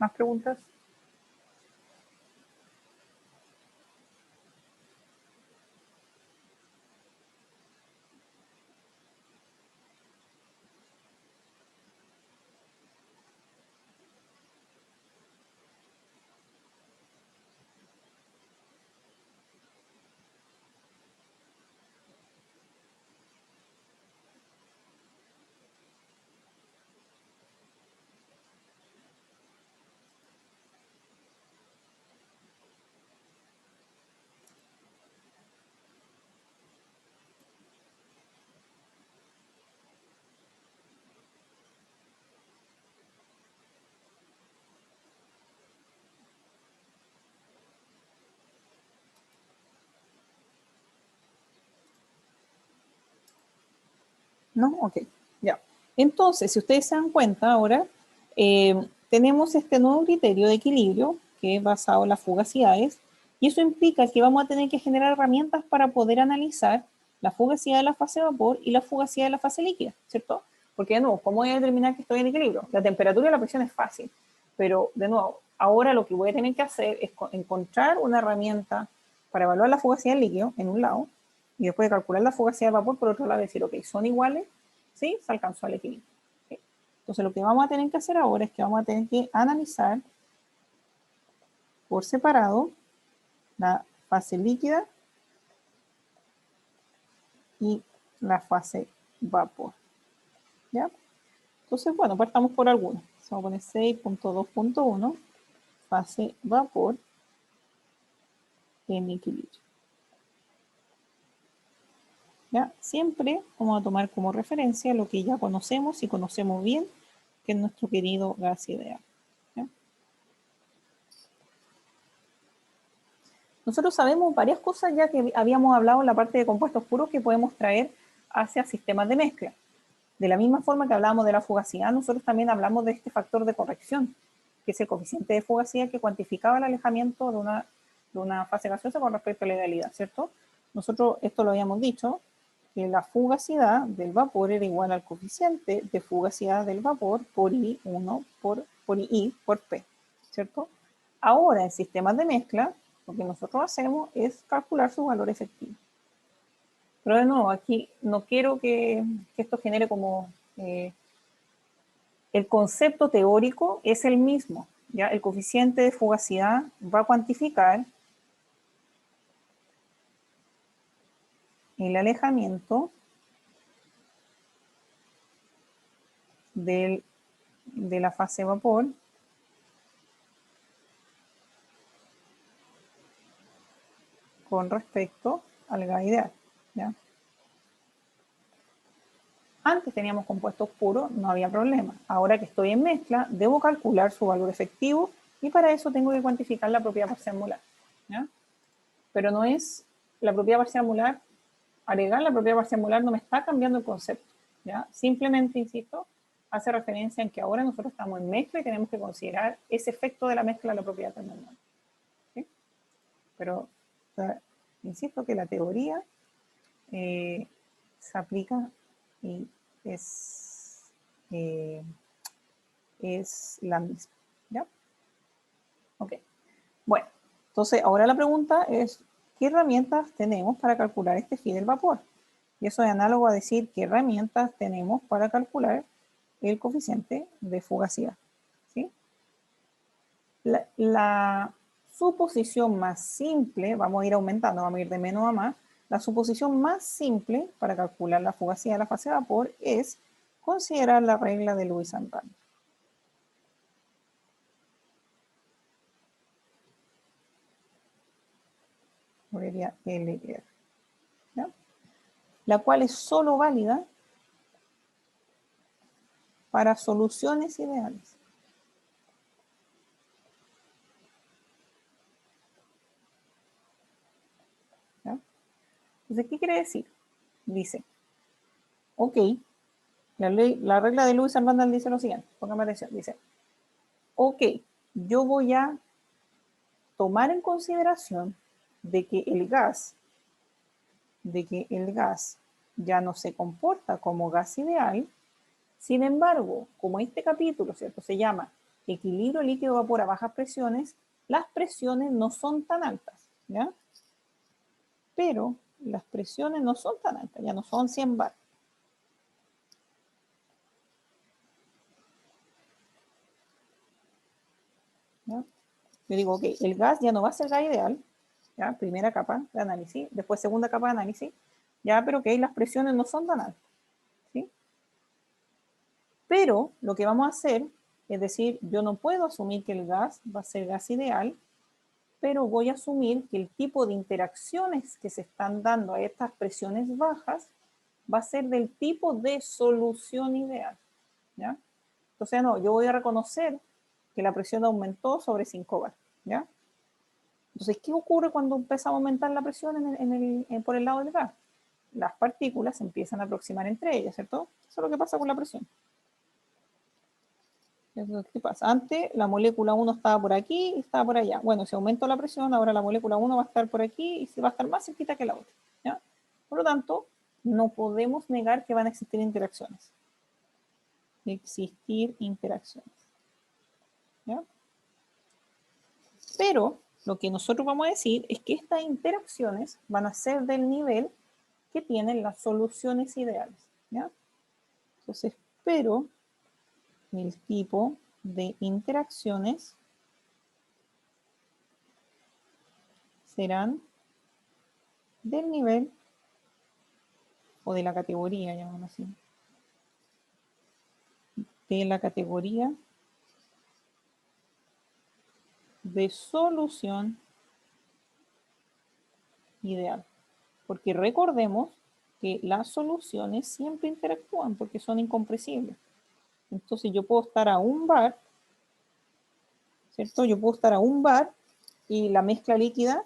¿Más preguntas? ¿No? Ok, ya. Entonces, si ustedes se dan cuenta ahora, tenemos este nuevo criterio de equilibrio que es basado en las fugacidades, y eso implica que vamos a tener que generar herramientas para poder analizar la fugacidad de la fase de vapor y la fugacidad de la fase líquida, ¿cierto? Porque de nuevo, ¿cómo voy a determinar que estoy en equilibrio? La temperatura y la presión es fácil, pero de nuevo, ahora lo que voy a tener que hacer es encontrar una herramienta para evaluar la fugacidad del líquido en un lado, y después de calcular la fugacidad del vapor por otro lado, decir, ok, son iguales, ¿sí? Se alcanzó el equilibrio. ¿Okay? Entonces lo que vamos a tener que hacer ahora es que vamos a tener que analizar por separado la fase líquida y la fase vapor. ¿Ya? Entonces, bueno, partamos por algunos. Vamos a poner 6.2.1, fase vapor en equilibrio. ¿Ya? Siempre vamos a tomar como referencia lo que ya conocemos y conocemos bien, que es nuestro querido gas ideal. ¿Ya? Nosotros sabemos varias cosas ya que habíamos hablado en la parte de compuestos puros que podemos traer hacia sistemas de mezcla. De la misma forma que hablábamos de la fugacidad, nosotros también hablamos de este factor de corrección, que es el coeficiente de fugacidad que cuantificaba el alejamiento de una fase gaseosa con respecto a la idealidad, ¿cierto? Nosotros esto lo habíamos dicho, que la fugacidad del vapor era igual al coeficiente de fugacidad del vapor por I1 por I por P, ¿cierto? Ahora, en sistemas de mezcla, lo que nosotros hacemos es calcular su valor efectivo. Pero de nuevo, aquí no quiero que esto genere como... el concepto teórico es el mismo, ¿ya? El coeficiente de fugacidad va a cuantificar el alejamiento de la fase vapor con respecto al gas ideal, ¿ya? Antes teníamos compuestos puros, no había problema. Ahora que estoy en mezcla, debo calcular su valor efectivo y para eso tengo que cuantificar la propiedad parcial molar, ¿ya? Pero no es la propiedad parcial molar, agregar la propiedad parcial molar no me está cambiando el concepto, ¿ya? Simplemente, insisto, hace referencia en que ahora nosotros estamos en mezcla y tenemos que considerar ese efecto de la mezcla en la propiedad termodinámica, ¿sí? Pero, o sea, insisto que la teoría se aplica y eh, es la misma, ¿ya? Ok. Bueno, entonces ahora la pregunta es, ¿qué herramientas tenemos para calcular este phi del vapor? Y eso es análogo a decir qué herramientas tenemos para calcular el coeficiente de fugacidad, ¿sí? La suposición más simple, vamos a ir aumentando, vamos a ir de menos a más, la suposición más simple para calcular la fugacidad de la fase de vapor es considerar la regla de Lewis and Randall. Regla LR, ¿ya? La cual es solo válida para soluciones ideales. ¿Ya? Entonces, ¿qué quiere decir? Dice, ok, la regla de Lewis and Randall dice lo siguiente, póngame atención, dice, ok, yo voy a tomar en consideración de que el gas ya no se comporta como gas ideal. Sin embargo, como este capítulo, ¿cierto?, se llama equilibrio líquido-vapor a bajas presiones, las presiones no son tan altas, ¿ya? Pero las presiones no son tan altas, ya no son 100 bar. ¿Ya? Yo digo, ok, el gas ya no va a ser gas ideal, ¿ya? Primera capa de análisis, después segunda capa de análisis, ya, pero ok, las presiones no son tan altas, ¿sí? Pero lo que vamos a hacer es decir, yo no puedo asumir que el gas va a ser gas ideal, pero voy a asumir que el tipo de interacciones que se están dando a estas presiones bajas va a ser del tipo de solución ideal, ¿ya? Entonces, no, yo voy a reconocer que la presión aumentó sobre 5 bar, ¿ya? Entonces, ¿qué ocurre cuando empieza a aumentar la presión por el lado del gas? las partículas se empiezan a aproximar entre ellas, ¿cierto? Eso es lo que pasa con la presión. ¿Qué pasa? Antes la molécula 1 estaba por aquí y estaba por allá. Bueno, si aumento la presión, ahora la molécula 1 va a estar por aquí y se va a estar más cerquita que la otra, ¿ya? Por lo tanto, no podemos negar que van a existir interacciones. ¿Ya? Pero lo que nosotros vamos a decir es que estas interacciones van a ser del nivel que tienen las soluciones ideales, ¿ya? Entonces, pero el tipo de interacciones serán del nivel o de la categoría, llamamos así, de la categoría de solución ideal. Porque recordemos que las soluciones siempre interactúan porque son incompresibles. Entonces yo puedo estar a un bar, ¿cierto? Yo puedo estar a un bar y la mezcla líquida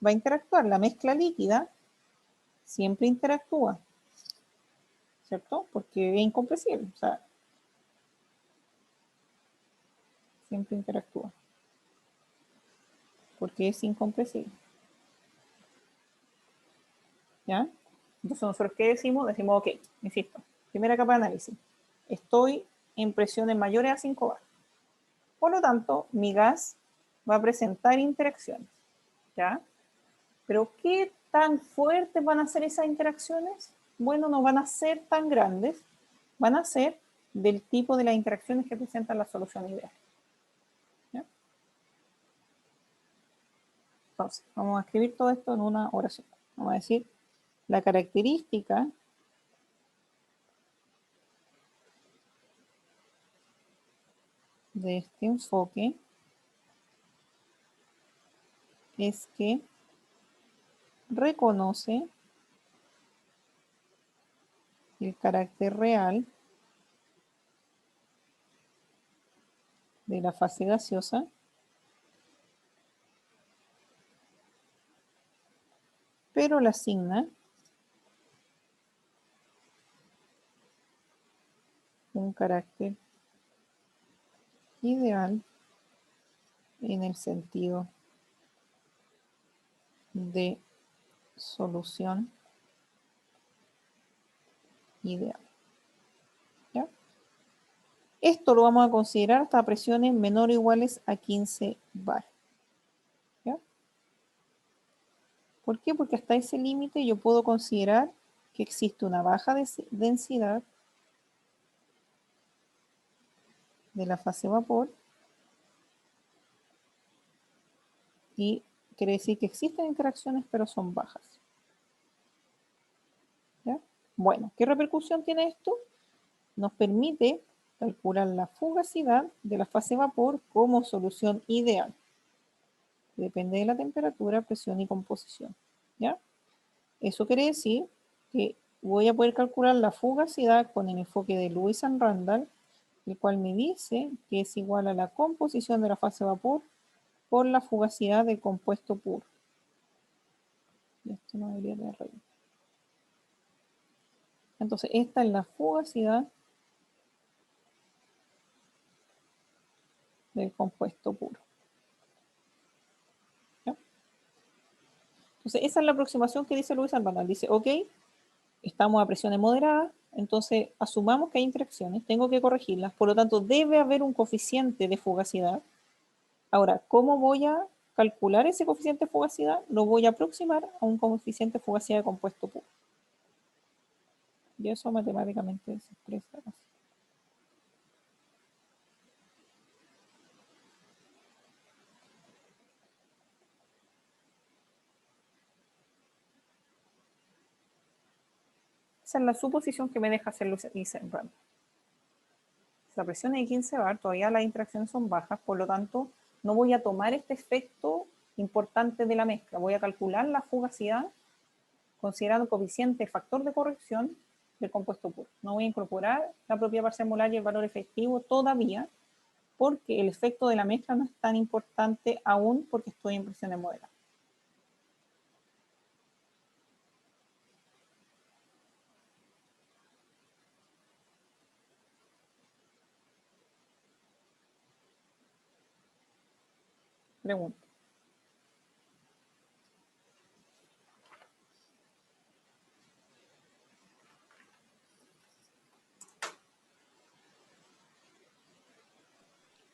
va a interactuar. La mezcla líquida siempre interactúa, ¿cierto? Porque es incompresible, o sea, siempre interactúa. Porque es incompresible. ¿Ya? Entonces nosotros ¿qué decimos? Decimos, ok, insisto, primera capa de análisis. Estoy en presiones mayores a 5 bar. Por lo tanto, mi gas va a presentar interacciones, ¿ya? Pero ¿qué tan fuertes van a ser esas interacciones? Bueno, no van a ser tan grandes, van a ser del tipo de las interacciones que presentan la solución ideal. ¿Ya? Entonces, vamos a escribir todo esto en una oración. Vamos a decir, la característica de este enfoque es que reconoce el carácter real de la fase gaseosa pero le asigna un carácter ideal en el sentido de solución ideal. ¿Ya? Esto lo vamos a considerar hasta presiones menores o iguales a 15 bar. ¿Ya? ¿Por qué? Porque hasta ese límite yo puedo considerar que existe una baja densidad de la fase vapor y quiere decir que existen interacciones pero son bajas. ¿Ya? Bueno, ¿qué repercusión tiene esto? Nos permite calcular la fugacidad de la fase vapor como solución ideal. Depende de la temperatura, presión y composición. ¿Ya? Eso quiere decir que voy a poder calcular la fugacidad con el enfoque de Lewis and Randall, el cual me dice que es igual a la composición de la fase vapor por la fugacidad del compuesto puro. Y esto no debería de reír. Entonces, esta es la fugacidad del compuesto puro. ¿Ya? Entonces, esa es la aproximación que dice Lewis and Randall. Dice, ok, estamos a presiones moderadas, entonces asumamos que hay interacciones, tengo que corregirlas, por lo tanto debe haber un coeficiente de fugacidad. Ahora, ¿cómo voy a calcular ese coeficiente de fugacidad? Lo voy a aproximar a un coeficiente de fugacidad de compuesto puro. Y eso matemáticamente se expresa así. Esa es la suposición que me deja hacer Lewis and Randall. La presión es de 15 bar, todavía las interacciones son bajas, por lo tanto, no voy a tomar este efecto importante de la mezcla. Voy a calcular la fugacidad considerando el coeficiente factor de corrección del compuesto puro. No voy a incorporar la propiedad parcial molar y el valor efectivo todavía, porque el efecto de la mezcla no es tan importante aún porque estoy en presiones moderadas. Pregunta.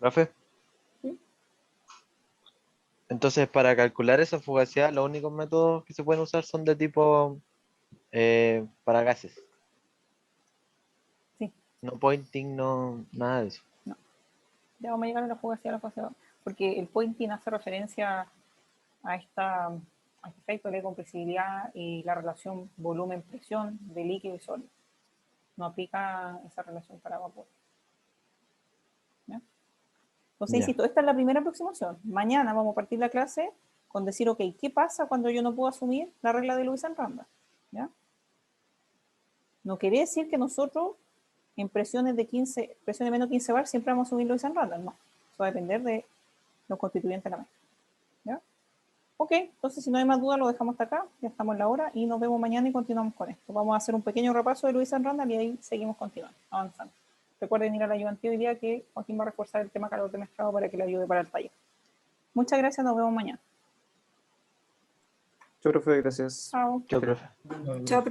¿Profe? Sí. Entonces, para calcular esa fugacidad, los únicos métodos que se pueden usar son de tipo para gases. Sí. No pointing, no nada de eso. Ya vamos a llegar a la fugacidad de la fase 2, porque el pointing hace referencia a a este efecto de la compresibilidad y la relación volumen-presión de líquido y sólido. No aplica esa relación para vapor. ¿Ya? Entonces, Ya. insisto, esta es la primera aproximación. Mañana vamos a partir la clase con decir, ok, ¿qué pasa cuando yo no puedo asumir la regla de Lewis and Randall? ¿Ya? No quiere decir que nosotros en presiones de menos 15 bar siempre vamos a asumir Lewis and Randall. No, eso va a depender de los constituyentes de la mezcla. ¿Ya? Ok, entonces si no hay más dudas lo dejamos hasta acá, ya estamos en la hora y nos vemos mañana y continuamos con esto. Vamos a hacer un pequeño repaso de Lewis and Randall y ahí seguimos continuando, avanzando. Recuerden ir a la ayudantía hoy día que Joaquín va a reforzar el tema calor de mezclado para que le ayude para el taller. Muchas gracias, nos vemos mañana. Chao, profe, gracias. Chao. Chao, profe. Chao,